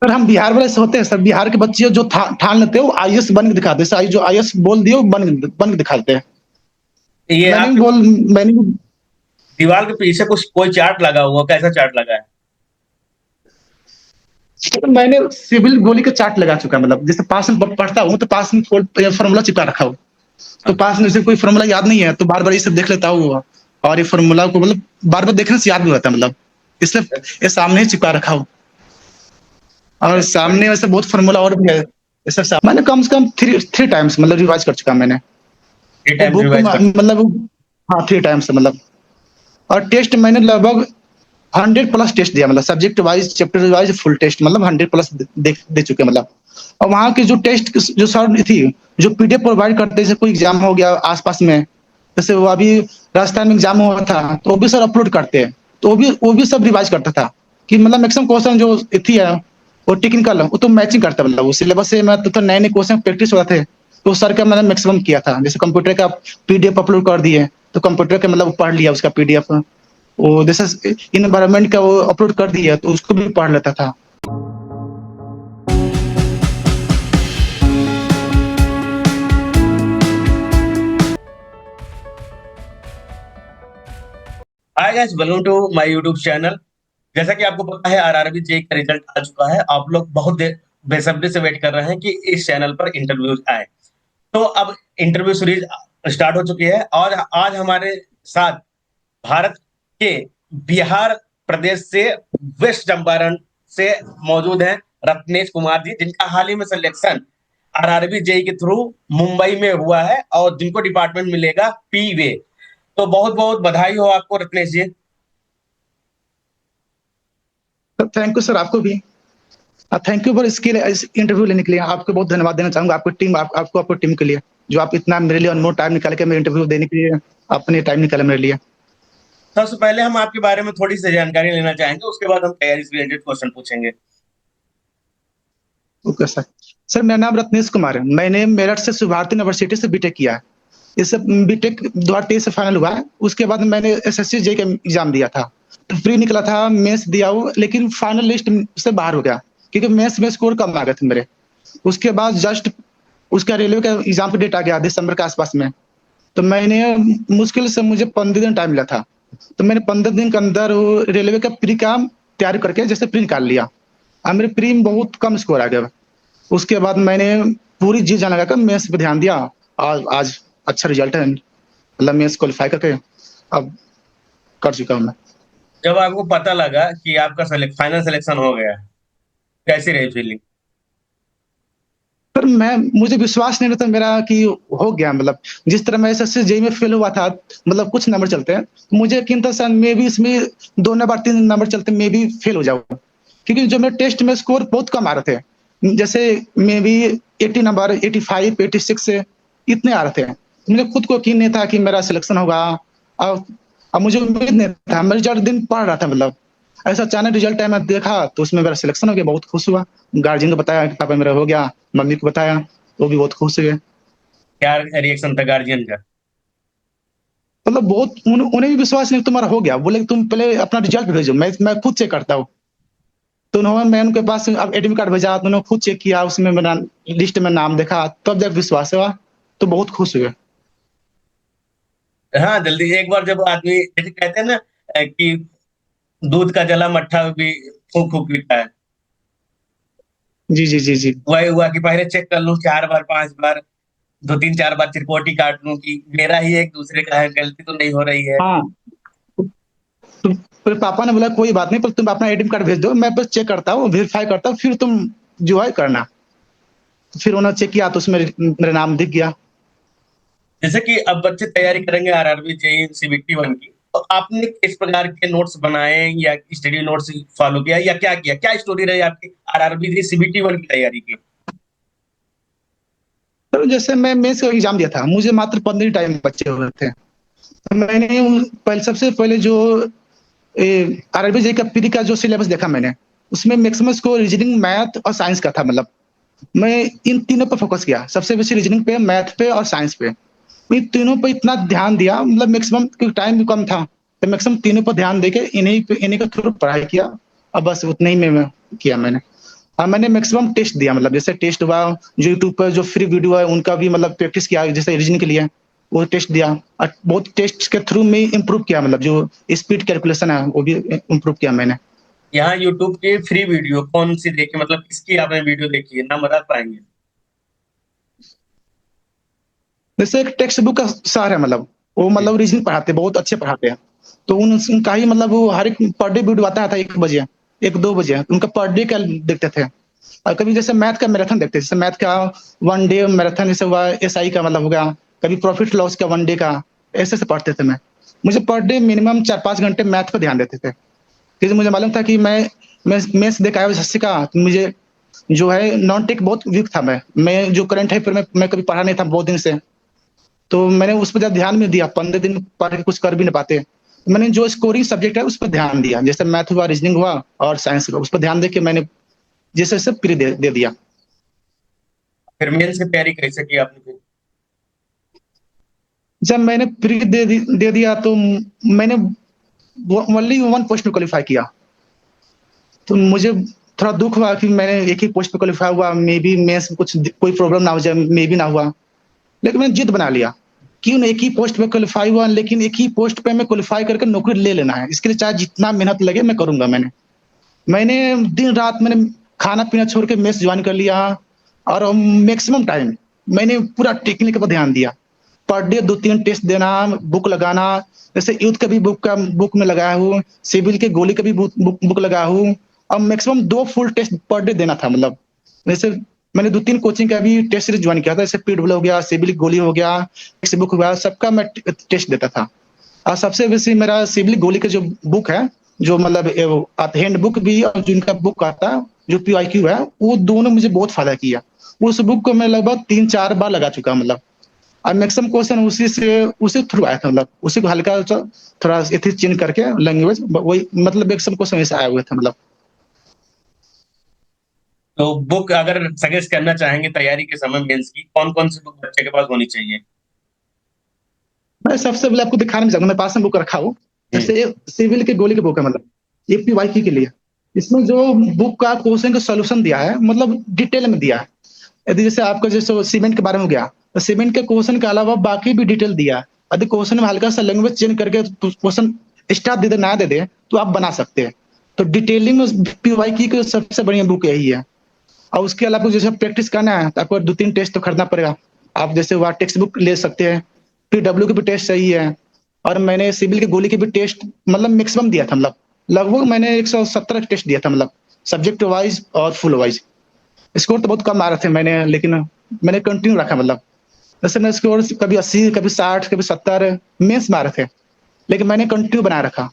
Sir हम बिहार वाले से होते हैं सर, बिहार के बच्चे जो ठान लेते हैं वो आईएएस बन के दिखाते हैं सर, जो आईएएस बोल दिए वो बन के दिखाते हैं। ये मैंने भी आपके बोल मैंने भी दीवार के पीछे कुछ कोई चार्ट लगा हुआ, कैसा चार्ट लगा है? मैंने सिविल गोली का चार्ट लगा चुका है, मतलब जैसे पास में पढ़ता हूँ तो पास में फॉर्मूला चिपका रखा हूँ। तो पास में जैसे कोई फॉर्मूला याद नहीं है तो बार बार ये सब देख लेता हूँ, और ये फॉर्मूला को मतलब बार बार देखने से याद भी रहता है, मतलब इसलिए ये सामने ही चिपका रखा हूँ। और चलिए सामने बढ़िया। वैसे बहुत फॉर्मूला और भी है, ये सब मैंने कम से कम थ्री टाइम्स मतलब रिवाइज कर चुका मैंने। थ्री वो टाइम्स बुक रिवाइज कर। मतलब हाँ 3 टाइम्स मतलब। और टेस्ट मैंने लगभग 100+ टेस्ट दिया, मतलब subject wise chapter wise full test मतलब 100+ दे चुके मतलब। और वहाँ की जो टेस्ट जो सर थी, जो पीडीएफ प्रोवाइड करते, जैसे कोई एग्जाम हो गया आसपास में, जैसे वो अभी राजस्थान में एग्जाम हुआ था तो वो भी सर अपलोड करते हैं, तो वो भी सब रिवाइज करता था कि मतलब मैक्सिमम क्वेश्चन जो थी है वो टेक्निकल वो तो मैचिंग करता, मतलब वो सिलेबस से मैं तो नए नए क्वेश्चन प्रैक्टिस हुआ थे, तो सर का मैंने मैक्सिमम किया था। जैसे कंप्यूटर का पीडीएफ अपलोड कर दिए तो कंप्यूटर का मतलब पढ़ लिया उसका पीडीएफ, वो जैसे इन्वायरमेंट का वो अपलोड कर दिया तो उसको भी पढ़ लेता था। Hi guys, welcome to my YouTube channel. जैसा कि आपको पता है, आरआरबी जेई का रिजल्ट आ चुका है। आप लोग बहुत देर बेसब्री से वेट कर रहे हैं कि इस चैनल पर इंटरव्यूज आए। तो अब इंटरव्यू सीरीज स्टार्ट हो चुकी है और आज हमारे साथ भारत के बिहार प्रदेश से, वेस्ट चंपारण से मौजूद हैं रत्नेश कुमार जी, जिनका हाल ही में सिलेक्शन आरआरबी जेई के थ्रू मुंबई में हुआ है और जिनको डिपार्टमेंट मिलेगा पी वे। तो बहुत बहुत बधाई हो आपको रत्नेश जी। थैंक यू सर, आपको भी थैंक यू फॉर इसके लिए, इस इंटरव्यू लेने के लिए आपको बहुत धन्यवाद देना चाहूंगा, आपकी टीम आपको टीम के लिए, जो आप इतना मेरे लिए अनमोल टाइम निकाल के मेरे इंटरव्यू देने के लिए अपने टाइम निकाला मेरे लिए। सबसे पहले हम आपके बारे में थोड़ी सी जानकारी लेना चाहेंगे, उसके बाद हम तैयारी से रिलेटेड क्वेश्चन पूछेंगे। Okay sir. सर मेरा नाम रत्नेश कुमार है, मैंने मेरठ से भारती यूनिवर्सिटी से बीटेक किया है। इससे बीटेक 2023 से फाइनल हुआ है, उसके बाद मैंने एसएससी जेई का एग्जाम दिया था, तो फ्री निकला था, मेंस दिया वो, लेकिन फाइनल लिस्ट से बाहर हो गया क्योंकि मेंस में स्कोर कम आ गए थे मेरे। उसके बाद जस्ट उसका रेलवे का एग्जाम का डेट आ गया दिसंबर के आसपास में, तो मैंने मुश्किल से मुझे 15 दिन टाइम मिला था, तो मैंने 15 दिन के अंदर वो रेलवे का प्री का तैयारी करके जैसे प्री निकाल लिया, और मेरे प्री में बहुत कम स्कोर आ गया। उसके बाद मैंने पूरी जी जान लगाकर मेंस पे ध्यान दिया, और आज अच्छा रिजल्ट है, मतलब मेंस क्वालिफाई करके अब कर चुका हूँ मैं। जब आपको पता लगा कि आपका फाइनल सिलेक्शन हो गया, कैसी रही फीलिंग? पर मैं मुझे विश्वास नहीं रहता मेरा कि हो गया, मतलब जिस तरह मैं एसएससी जेई में फेल हुआ था, मतलब कुछ नंबर चलते हैं, मुझे यकीन था शायद मे भी इसमें 2 नंबर 3 नंबर चलते मे भी फेल हो जाऊँ, क्योंकि जो मेरे टेस्ट में स्कोर बहुत कम आ रहे थे, जैसे मे बी 80 नंबर 85 86 से इतने आ रहे थे। मुझे खुद को यकीन नहीं था कि मेरा सिलेक्शन होगा, और अब मुझे उम्मीद नहीं था, मैं रिजल्ट दिन पढ़ रहा था, मतलब ऐसा अचानक रिजल्ट टाइम में देखा तो उसमें मेरा सिलेक्शन हो गया, बहुत खुश हुआ। गार्जियन को बताया कि पापा मेरा हो गया, मम्मी को बताया, वो भी बहुत खुश हुए। क्या रिएक्शन था गार्जियन का? मतलब बहुत उन्हें भी विश्वास नहीं तुम्हारा हो गया, बोले कि तुम पहले अपना रिजल्ट भेजो, मैं खुद चेक करता हूँ। तो उन्होंने मैं उनके पास अब एडमिट कार्ड भेजा तो उन्होंने खुद चेक किया, उसमें मेरा लिस्ट में नाम देखा, तब जब विश्वास हुआ, तो बहुत खुश हुए। हाँ, जल्दी एक बार जब आदमी जैसे कहते हैं ना कि दूध का जला मट्ठा भी फूक फूक पीता है। जी जी जी जी। वही हुआ कि पहले चेक कर लूं 4 बार 5 बार, दो तीन 4 बार चिरपोटी काट लूं कि मेरा ही एक दूसरे का है, गलती तो नहीं हो रही है। हाँ, तो फिर पापा ने बोला कोई बात नहीं, पर तुम अपना एडमिट कार्ड भेज दो, मैं बस चेक करता हूँ वेरीफाई करता हूँ, फिर तुम जो है करना। फिर उन्होंने चेक किया तो उसमें मेरा नाम दिख गया। जैसे कि अब बच्चे तैयारी करेंगे आरआरबी जेई सीबीटी वन की, तो आपने किस प्रकार के नोट्स बनाए या स्टडी नोट्स फॉलो किया या क्या किया, क्या स्टोरी रही आपकी आरआरबी जेई सीबीटी वन की तैयारी की? तो जैसे मैं मेंस का एग्जाम दिया था, मुझे मात्र 15 टाइम बचे हुए थे, तो मैंने पहले सबसे पहले जो आरबी जे का प्री का जो सिलेबस देखा मैंने, उसमें मैक्सिमम स्कोर रीजनिंग मैथ और साइंस का था, मतलब मैं इन तीनों पर फोकस किया, सबसे बेसी रीजनिंग पे, मैथ पे और साइंस पे। इन तीनों पे इतना ध्यान दिया, मतलब मैक्सिमम क्योंकि टाइम भी कम था, तो मैक्सिमम तीनों पर ध्यान देके इन्हीं के थ्रू पढ़ाई किया, और बस उतना ही में किया मैंने। हाँ, मैंने मैक्सिमम टेस्ट दिया, मतलब जैसे टेस्ट हुआ, जो यूट्यूब पर जो फ्री वीडियो है उनका भी मतलब प्रैक्टिस किया, जैसे रीजनिंग के लिए वो टेस्ट दिया, और बहुत टेस्ट के थ्रू में इम्प्रूव किया, मतलब जो स्पीड कैलकुलेशन है वो भी इम्प्रूव किया मैंने। यहाँ यूट्यूब की फ्री वीडियो कौन सी देखी, मतलब किसकी आपने वीडियो देखी है, नाम बता पाएंगे? जैसे एक टेक्स्ट बुक का सर है, मतलब वो जी। मतलब रीजनिंग पढ़ाते हैं, बहुत अच्छे पढ़ाते हैं। तो उनका ही मतलब वो हर एक पर डे वीडियो आता था 1 बजे, 1-2 बजे उनका पर डे का देखते थे। और कभी जैसे मैथ का मैराथन देखते हैं, जैसे मैथ का 1 डे मैराथन जैसे हुआ, एसआई का मतलब हो गया, कभी प्रॉफिट लॉस का 1 डे का, ऐसे से पढ़ते थे मैं। मुझे पर डे मिनिमम 4-5 घंटे मैथ पर ध्यान देते थे, क्योंकि मुझे मालूम था कि मैं मैथ्स देख आया हूँ एसएससी का, तो मुझे जो है नॉन टेक बहुत वीक था। मैं जो करंट है फिर मैं कभी पढ़ा नहीं था बहुत दिन से, तो मैंने उस पर ज़्यादा ध्यान नहीं दिया, 15 दिन पढ़ के कुछ कर भी नहीं पाते। तो मैंने जो स्कोरिंग सब्जेक्ट है उस पर ध्यान दिया, जैसे मैथ हुआ, रीजनिंग हुआ और साइंस हुआ, उस पर ध्यान देके मैंने जैसे जैसे प्री दे दिया। फिर मेंस की तैयारी कैसे की आपने फिर? जब मैंने प्री दे दिया तो मैंने ओनली 1 पोस्ट में क्वालिफाई किया। तो मुझे थोड़ा दुख हुआ कि मैंने एक ही पोस्ट पे क्वालिफाई हुआ, मे बी मेंस में कुछ कोई प्रॉब्लम ना हो जाए, मे बी ना हुआ। लेकिन मैंने जिद बना लिया, क्यों ना एक ही पोस्ट पे क्वालिफाई हुआ, लेकिन एक ही पोस्ट पे मैं क्वालिफाई करके नौकरी ले लेना है, इसके लिए चाहे जितना मेहनत लगे मैं करूंगा। मैंने दिन रात मैंने खाना पीना छोड़ के मेस ज्वाइन कर लिया, और मैक्सिमम टाइम मैंने पूरा टेक्निक पर ध्यान दिया। पर डे 2-3 टेस्ट देना, बुक लगाना, जैसे यूथ का भी बुक में लगाया हूँ, सिविल के गोली का भी बुक लगाया हूँ, और maximum 2 full test per day देना था। मतलब जैसे मैंने 2-3 कोचिंग का भी टेस्ट सीरीज ज्वाइन किया था, जैसे पीडब्ल्यू हो गया, सिविल गोली हो गया, टेक्स्ट बुक हो गया, सबका मैं टेस्ट देता था। और सबसे बेसी मेरा सिविल गोली का जो बुक है, जो मतलब हैंड बुक भी और जिनका बुक आता है जो पीआईक्यू है, वो दोनों मुझे बहुत फायदा किया। उस बुक को मैं लगभग 3-4 बार लगा चुका, मतलब और मैक्सिमम क्वेश्चन उसी थ्रू आया था, मतलब उसी को हल्का सा थोड़ा एथिक्स चेंज करके लैंग्वेज वही, मतलब मैक्सिमम क्वेश्चन ऐसे आए हुए थे। मतलब तो बुक अगर सजेस्ट करना चाहेंगे तैयारी के समय मेंस की, कौन कौन सी बुक बच्चे के पास होनी चाहिए? मैं सबसे पहले आपको दिखाने में चाहूंगा, मेरे पास में बुक रखा हो, हम्म। जैसे सिविल के गोली की बुक है, मतलब एपीवाईक्यू के लिए। इसमें जो बुक का क्वेश्चन का सोल्यूशन दिया है, मतलब डिटेल में दिया है। यदि जैसे आपका जैसे सीमेंट के बारे में हो गया, तो सीमेंट के क्वेश्चन के अलावा बाकी भी डिटेल दिया है। यदि क्वेश्चन में हल्का सा लैंग्वेज चेंज करके क्वेश्चन स्टार्ट दे दे ना दे दे, तो आप बना सकते हैं। तो डिटेलिंग में पीवाईक्यू की सबसे बढ़िया बुक यही है। और उसके अलावा जैसे प्रैक्टिस करना है तो आपको 2-3 टेस्ट तो खरीदना पड़ेगा। आप जैसे वहाँ टेक्स्ट बुक ले सकते हैं, पीडब्ल्यू की भी टेस्ट सही है, और मैंने सिविल की गोली की भी टेस्ट मतलब मैक्सिमम दिया था। मतलब लगभग मैंने 117 टेस्ट दिया था, मतलब सब्जेक्ट वाइज और फुल वाइज। स्कोर तो बहुत कम आ रहे थे मैंने, लेकिन मैंने कंटिन्यू रखा। मतलब जैसे मैं स्कोर कभी 80, कभी 60, कभी 70 मेंस में आ रहे थे, लेकिन मैंने कंटिन्यू बनाए रखा।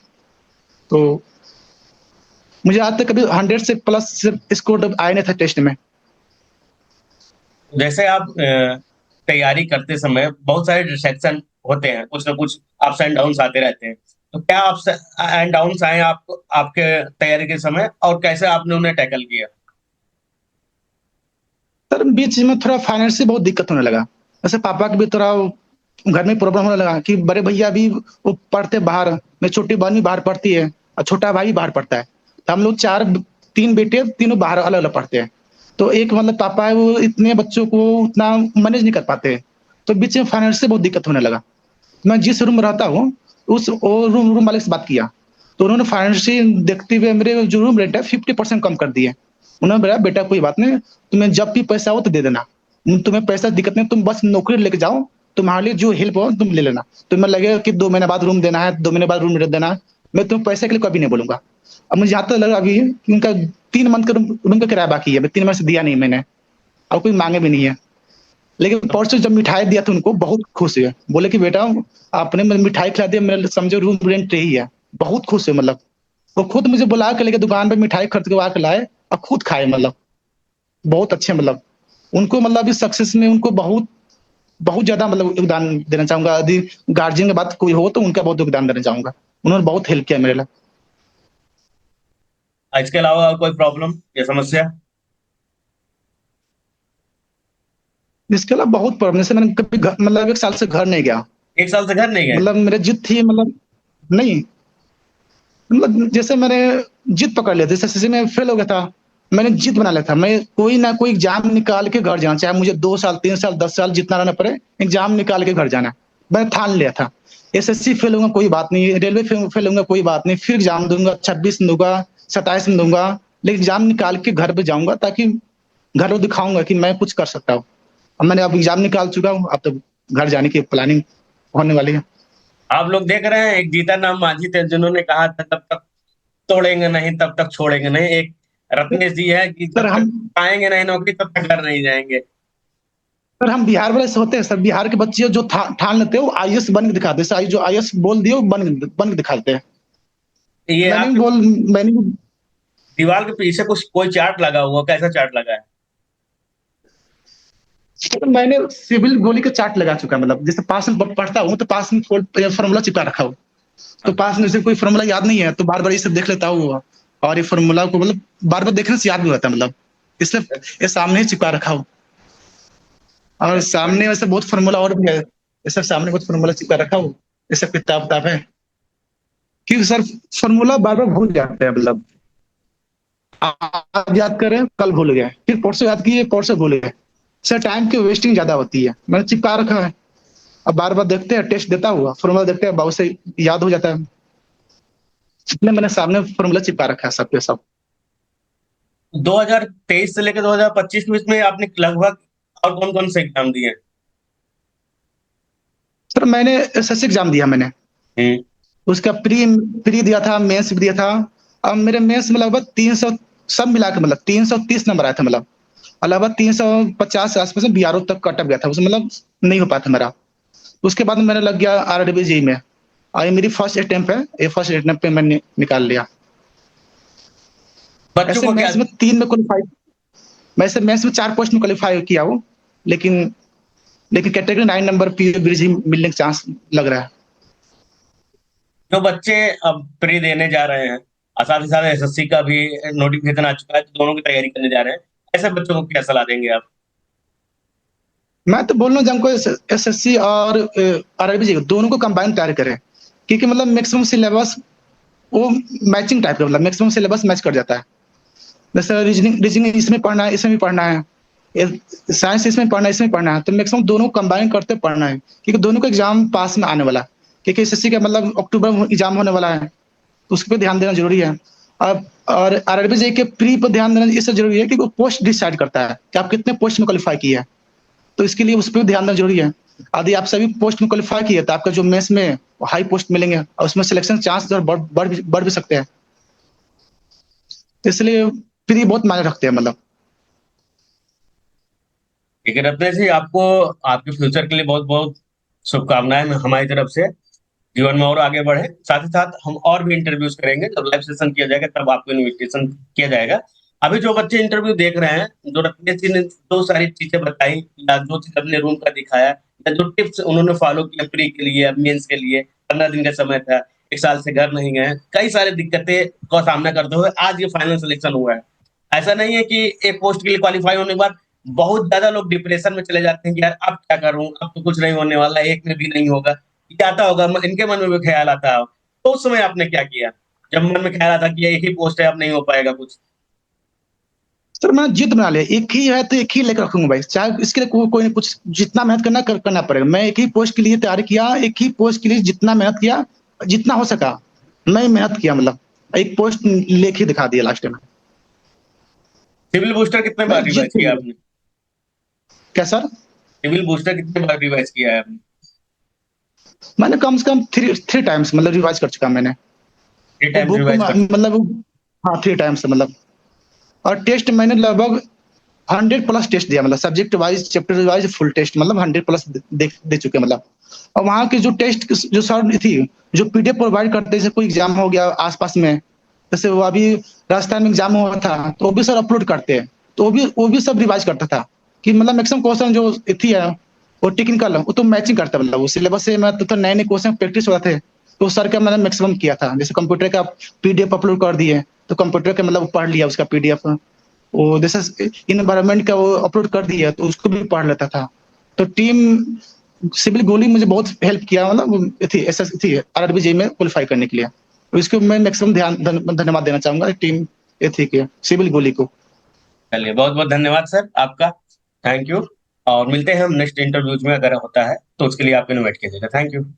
तो मुझे आज तक कभी 100 से प्लस स्कोर आए नहीं था टेस्ट में। जैसे आप तैयारी करते समय बहुत सारे डिस्ट्रैक्शन होते हैं, कुछ ना कुछ अप्स एंड डाउन्स आते रहते हैं। तो क्या अप्स एंड डाउन्स आए आपको आपके तैयारी के समय, और कैसे आपने उन्हें टैकल किया? सर बीच में थोड़ा फाइनेंशियल बहुत दिक्कत होने लगा। जैसे पापा की भी थोड़ा घर में प्रॉब्लम होने लगा कि बड़े भैया भी वो पढ़ते बाहर, मेरी छोटी बहन भी बाहर पढ़ती है, और छोटा भाई भी बाहर पढ़ता है। तो हम लोग 3 बेटे, तीनों बाहर अलग अलग पढ़ते हैं। तो एक मतलब पापा है, वो इतने बच्चों को उतना मैनेज नहीं कर पाते। तो बीच में फाइनेंशियल बहुत दिक्कत होने लगा। मैं जिस रूम में रहता हूँ, उस रूम वाले से बात किया, तो उन्होंने फाइनेंशियल देखते हुए मेरे जो रूम रेंट है 50% कम कर दिए। उन्होंने बोला बेटा कोई बात नहीं, तुम्हें जब भी पैसा हो तो दे देना, तुम्हें पैसा दिक्कत नहीं, तुम बस नौकरी लेके जाओ, तुम्हारे लिए जो हेल्प हो तुम ले लेना। तुम्हें लगेगा कि 2 महीने बाद रूम देना है, 2 महीने बाद रूम देना है, मैं तुम्हें पैसे के लिए कभी नहीं बोलूंगा। अब मुझे यहाँ तक लगा अभी कि उनका 3 मंथ का रूम का किराया बाकी है, 3 महीने से दिया नहीं मैंने, और कोई मांगे भी नहीं है। लेकिन परसों जब मिठाई दिया था उनको, बहुत खुश हुए, बोले कि बेटा आपने मुझे मिठाई खिला दिया, मेरे समझो रूम रेंट यही है। बहुत खुश हुए, मतलब वो खुद मुझे बुला के लेके दुकान पे मिठाई खरीद के ला के लाए और खुद खाए। मतलब बहुत अच्छे, मतलब उनको मतलब इस सक्सेस में उनको बहुत बहुत ज्यादा मतलब योगदान देना चाहूंगा। यदि गार्जियन की बात कोई हो तो उनका बहुत योगदान देना चाहूंगा, उन्होंने बहुत हेल्प किया मेरे लिए। इसके अलावा और कोई प्रॉब्लम या समस्या? इसके अलावा बहुत प्रॉब्लम, जैसे मैंने कभी मतलब 1 साल से घर नहीं गया। 1 साल से घर नहीं गए? मतलब मेरे जिद थी, मतलब नहीं, मतलब जैसे मैंने जिद पकड़ लिया, जैसे एसएससी में फेल हो गया था, मैंने जिद बना लिया था, मैं कोई ना कोई एग्जाम निकाल के घर जाना, चाहे मुझे 2 साल 3 साल 10 साल जितना रहना पड़े, एग्जाम निकाल के घर जाना। मैंने ठान लिया था। एसएससी फेल होऊंगा कोई बात नहीं, रेलवे फेल होऊंगा कोई बात नहीं, फिर एग्जाम दूंगा, 26 में दूंगा, 27 में दूंगा, लेकिन एग्जाम निकाल के घर पे जाऊंगा, ताकि घर को दिखाऊंगा कि मैं कुछ कर सकता हूँ। अब मैंने अब एग्जाम निकाल चुका हूँ, अब तो घर जाने की प्लानिंग होने वाली है। आप लोग देख रहे हैं, एक जीतन राम मांझी थे जिन्होंने कहा था तब तक तोड़ेंगे नहीं, तब तक छोड़ेंगे नहीं। एक रत्नेश जी है कि सर जब तक हम पाएंगे नहीं नौकरी तब तक घर नहीं जाएंगे। सर हम बिहार वाले से होते हैं सर, बिहार के बच्चे जो ठान लेते हैं वो आईएएस बन के दिखाते हैं सर, जो आईएएस बोल दिए वो बन के दिखाते हैं। ये मैंने भी आपके बोल मैंने भी दीवार के पीछे कुछ कोई चार्ट लगा हुआ, कैसा चार्ट लगा है? तो मैंने सिविल गोली का चार्ट लगा चुका है, मतलब जैसे पास में पढ़ता हूँ तो पास में फॉर्मूला चिपका रखा हूँ। तो पास में जैसे कोई फॉर्मूला याद नहीं है तो बार बार ये सब देख लेता हूँ, और ये फॉर्मूला को मतलब बार बार देखने से याद भी होता है, मतलब इसलिए ये सामने ही चिपका रखा हूँ। और सामने वैसे बहुत फॉर्मूला और भी है, ये सब सामने बहुत फॉर्मूला चिपका रखा हूँ, ये सब किताब किताब है। क्योंकि सर फॉर्मूला बार बार भूल जाते हैं, मतलब आज याद करें कल भूल गए, फिर परसों याद किए परसों भूल गए। सर टाइम की वेस्टिंग ज्यादा होती है, मैंने चिपका रखा है। अब बार बार देखते हैं, टेस्ट देता हुआ फॉर्मूला देखते हैं, बहुत से याद हो जाता है, इसलिए मैंने सामने फॉर्मूला चिपका रखा है सबके सब। 2023 से लेकर 2025 के बीच में आपने लगभग और कौन कौन से एग्जाम दिए? सर मैंने एसएससी एग्जाम दिया मैंने, हम्म। उसका प्री प्री दिया था, मेंस भी दिया था। अब मेरे मेंस में लगभग 300, सब मिला के मतलब 330 नंबर आया था, मतलब लगभग 350 के आसपास बीआरओ तक कट गया था उसमें, मतलब नहीं हो पाया था मेरा। उसके बाद मैंने लग गया आरआरबी जेईई में, और ये मेरी फर्स्ट अटेम्प्ट है, ये फर्स्ट अटेम्प्ट पे मैंने निकाल लिया। बच्चों ऐसे को क्या? मैथ्स में 3 में क्वालिफाई, वैसे मैथ्स में 4 पोस्ट में क्वालिफाई किया हूँ, लेकिन लेकिन कैटेगरी 9 नंबर पीओ ब्रिज ही मिलने का चांस लग रहा है। जो बच्चे अब प्री देने जा रहे हैं और साथ ही साथ एसएससी का भी नोटिफिकेशन आ चुका है, तो दोनों की तैयारी करने जा रहे हैं, ऐसे बच्चों को क्या सलाह देंगे आप? मैं तो बोल रहा हूँ हमको एसएससी और आरआरबी जेईई दोनों को कंबाइन तैयार करें, क्योंकि मतलब मैक्सिमम सिलेबस वो मैचिंग टाइप का, मतलब मैक्सिमम सिलेबस मैच कर जाता है। जैसे रीजनिंग रीजनिंग इसमें पढ़ना है, इसमें भी पढ़ना है, साइंस इसमें पढ़ना है, इसमें पढ़ना है, तो मैक्सिमम दोनों कंबाइन करते पढ़ना है, क्योंकि दोनों का एग्जाम पास में आने वाला है। क्योंकि एसएससी का मतलब अक्टूबर में एग्जाम होने वाला है, तो उस पर ध्यान देना जरूरी है। अब और आरआरबी जेईई के प्री पर ध्यान देना इससे जरूरी है कि वो पोस्ट डिसाइड करता है कि आप कितने पोस्ट में क्वालिफाई किए हैं, तो इसके लिए उस पर ध्यान देना जरूरी है। यदि आप सभी पोस्ट में क्वालिफाई किए तो आपका जो मेंस में हाई पोस्ट मिलेंगे, और उसमें सिलेक्शन चांस बढ़ भी सकते हैं, तो इसलिए प्री बहुत मायने रखते हैं, मतलब। ठीक है रत्नेश जी, आपको आपके फ्यूचर के लिए बहुत बहुत शुभकामनाएं हमारी तरफ से। जीवन में और आगे बढ़े, साथ ही साथ हम और भी इंटरव्यूज करेंगे, जब लाइव सेशन किया जाएगा तब आपको इनविटेशन किया जाएगा। अभी जो बच्चे इंटरव्यू देख रहे हैं, जो रत्नेश जी ने जो सारी चीजें बताई या जो चीज अपने रूम का दिखाया या जो टिप्स उन्होंने फॉलो किया प्री के लिए, मेंस के लिए, 15 दिन का समय था, 1 साल से घर नहीं गए, कई सारी दिक्कतें का सामना करते हुए आज ये फाइनल सिलेक्शन हुआ है। ऐसा नहीं है कि एक पोस्ट के लिए क्वालिफाई होने के बाद बहुत ज्यादा लोग डिप्रेशन में चले जाते हैं कि यार अब क्या करूं, अब तो कुछ नहीं होने वाला, एक में भी नहीं होगा, ये आता होगा, इनके मन में भी ख्याल आता है। तो उस समय आपने क्या किया जब मन में ख्याल आता कि ये एक ही पोस्ट है, अब नहीं हो पाएगा कुछ? सर मैंने जिद बना लिया, एक ही है तो एक ही लेकर रखूंगा भाई, चाहे इसके लिए कोई नहीं, कुछ जितना मेहनत करना पड़ेगा। मैं एक ही पोस्ट के लिए तैयारी किया, एक ही पोस्ट के लिए जितना मेहनत किया, जितना हो सका मैं मेहनत किया, मतलब एक पोस्ट लेके दिखा दिया लास्ट में। सिविल बूस्टर कितने मैं बार जिद रिवाइज से किया लिया। आपने? क्या सर? सिविल बूस्टर कितने बार रिवाइज किया है आपने? मैंने कम से कम थ्री टाइम्स मतलब रिवाइज कर चुका मैंने। थ्री वो टाइम्स बुक रिवाइज कर? मतलब हाँ 3 टाइम्स मतलब। और टेस्ट मैंने लगभग 100+ टेस्ट दिया, मतलब subject wise chapter wise full test, मतलब 100+ दे चुके मतलब। और वहाँ के जो टेस्ट जो सर थी, जो पीडीएफ प्रोवाइड करते, जैसे कोई एग्जाम हो गया आसपास में, जैसे वो अभी राजस्थान में एग्जाम हुआ था तो वो भी सर अपलोड करते हैं, तो वो भी सब रिवाइज करता था, कि मतलब मैक्सिमम क्वेश्चन जो थी है वो टेक्निकल वो तो मैचिंग करता है, मतलब वो सिलेबस से मैं तो नए नए क्वेश्चन प्रैक्टिस हो रहे थे, तो सर का मैंने मैक्सिमम किया था। जैसे कंप्यूटर का पीडीएफ अपलोड कर दिए, तो कंप्यूटर का मतलब पढ़ लिया उसका पीडीएफ, वो जैसे इन्वायरमेंट का वो अपलोड कर दिया तो उसको भी पढ़ लेता था। तो टीम सिविल गोली मुझे बहुत हेल्प किया, मतलब थी एसएस थी आरआरबी जेईई में क्वालिफाई करने के लिए, तो इसको मैं मैक्सिमम धन्यवाद देना चाहूंगा टीम एथी के सिविल गोली को। चलिए, बहुत-बहुत धन्यवाद सर आपका। थैंक यू और मिलते हैं हम नेक्स्ट इंटरव्यूज़ में अगर होता है, तो उसके लिए आप इनवाइट कीजिएगा। Thank you.